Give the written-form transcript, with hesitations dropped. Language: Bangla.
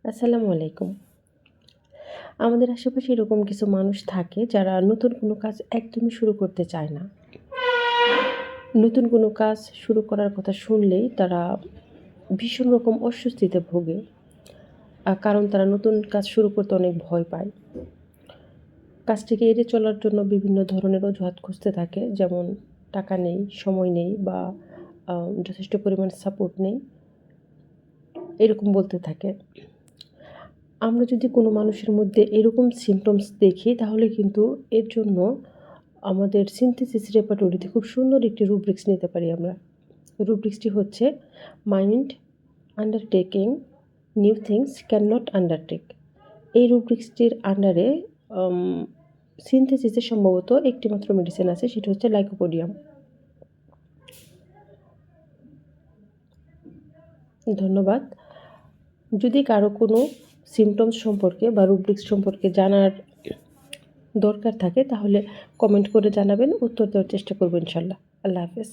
আসসালামু আলাইকুম। আমাদের আশেপাশে এরকম কিছু মানুষ থাকে যারা নতুন কোনো কাজ একদমই শুরু করতে চায় না। নতুন কোনো কাজ শুরু করার কথা শুনলেই তারা ভীষণ রকম অস্বস্তিতে ভোগে। কারণ তারা নতুন কাজ শুরু করতে অনেক ভয় পায়। কাজটিকে এড়িয়ে চলার জন্য বিভিন্ন ধরনের অজুহাত খুঁজতে থাকে। যেমন টাকা নেই, সময় নেই বা আ যথেষ্ট পরিমাণ সাপোর্ট নেই। এরকম বলতে থাকে। আমরা যদি কোনো মানুষের মধ্যে এরকম সিম্পটমস দেখি তাহলে কিন্তু এর জন্য আমাদের সিনথেসিস রেপার্টরিতে খুব সুন্দর একটি রুব্রিক্স নিতে পারি আমরা। রুব্রিক্সটি হচ্ছে mind undertaking new things can not undertake. এই রুব্রিক্সটির আন্ডারে আম সিনথেসিসের সম্ভবত একটি মাত্র মেডিসিন আছে, সেটা হচ্ছে লাইকোপোডিয়াম। ধন্যবাদ। যদি কারো কোনো সিম্পটমস সম্পর্কে বা রুব্রিক্স সম্পর্কে জানার দরকার থাকে তাহলে কমেন্ট করে জানাবেন, উত্তর দেওয়ার চেষ্টা করব ইনশাআল্লাহ। আল্লাহ হাফেজ।